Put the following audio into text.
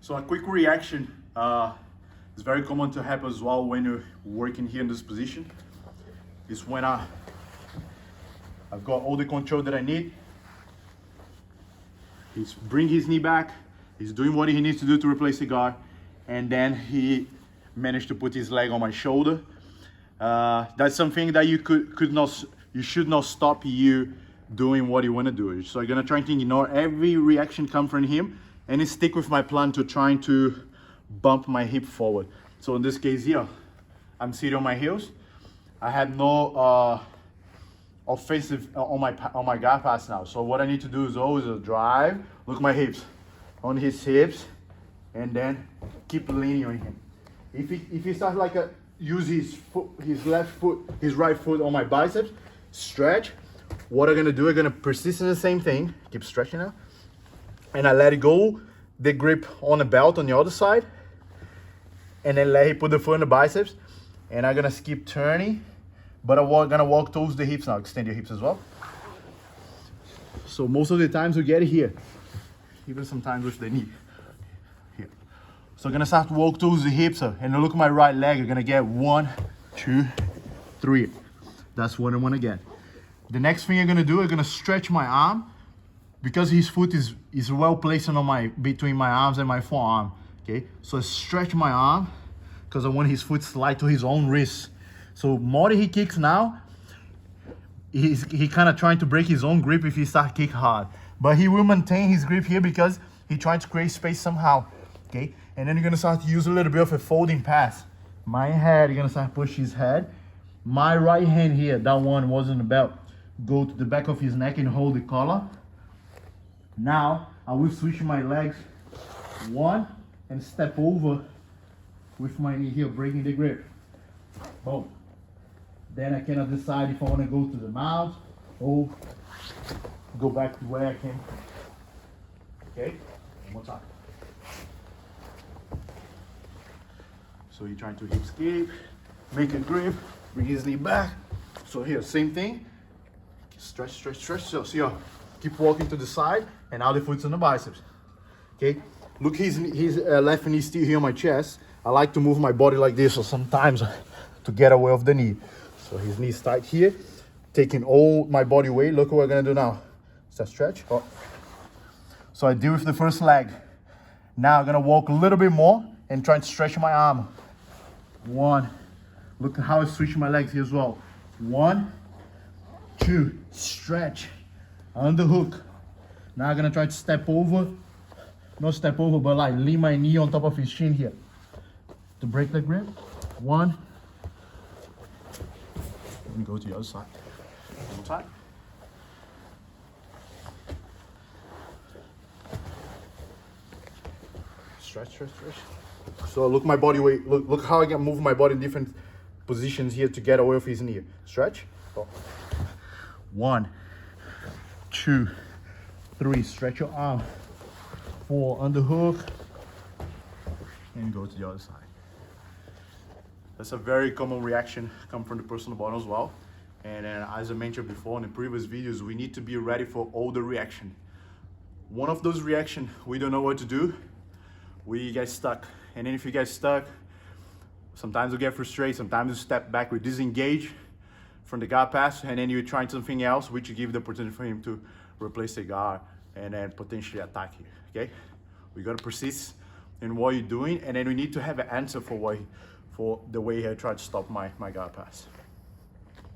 So a quick reaction is very common to happen as well when you're working here in this position. Is when I've got all the control that I need. He's bring his knee back. He's doing what he needs to do to replace the guard, and then he managed to put his leg on my shoulder. That's something that you should not stop you doing what you want to do. So I'm gonna try to ignore every reaction come from him and stick with my plan to trying to bump my hip forward. So in this case here, I'm sitting on my heels. I have no offensive on my guard pass now. So what I need to do is always drive, look at my hips, on his hips, and then keep leaning on him. If he starts like use his right foot on my biceps, stretch. What I'm gonna do, I'm gonna persist in the same thing, keep stretching now, and I let it go, the grip on the belt on the other side, and then let him put the foot on the biceps, and I'm gonna keep turning, but I'm gonna walk towards the hips now. Extend your hips as well. So most of the times we get it here, even sometimes with the knee. Here. So I'm gonna start to walk towards the hips, and look at my right leg. You're gonna get 1, 2, 3. That's what I wanna get. The next thing I'm gonna do, I'm gonna stretch my arm, because his foot is well placed on between my arms and my forearm. Okay, so I stretch my arm because I want his foot slide to his own wrist. So more he kicks now, he kind of trying to break his own grip if he start kick hard, but he will maintain his grip here because he trying to create space somehow. Okay, and then you're gonna start to use a little bit of a folding pass. My head, you're gonna start push his head. My right hand here, that one was on the belt, go to the back of his neck and hold the collar. Now I will switch my legs, one, and step over with my knee here, breaking the grip. Boom. Then I cannot decide if I want to go to the mount or go back to where I came. Okay, one more time. So you're trying to hip skip, make a grip, bring his knee back. So here, same thing. Stretch, stretch, stretch. So see how, keep walking to the side, and now the foot's on the biceps. Okay, look, his left knee still here on my chest. I like to move my body like this, so sometimes to get away of the knee. So his knee's tight here, taking all my body weight. Look what we're gonna do now. Start stretch. Oh. So I deal with the first leg. Now I'm gonna walk a little bit more and try to stretch my arm. 1. Look at how I switch my legs here as well. 1, 2, stretch, underhook. Now I'm gonna try to step over, not step over, but like lean my knee on top of his shin here to break the grip. 1. Let me go to the other side. One more time. Stretch, stretch, stretch. So look my body weight. Look how I can move my body in different positions here to get away with his knee. Stretch. Oh. 1, 2, 3. Stretch your arm. 4. Underhook. And go to the other side. That's a very common reaction, come from the personal bottom as well. And as I mentioned before in the previous videos, we need to be ready for all the reaction. One of those reactions, we don't know what to do, we get stuck. And then if you get stuck, sometimes you get frustrated, sometimes you step back, we disengage from the guard pass, and then you're trying something else, which give the opportunity for him to replace the guard and then potentially attack you, okay? We gotta persist in what you're doing, and then we need to have an answer for the way he tried to stop my guard pass.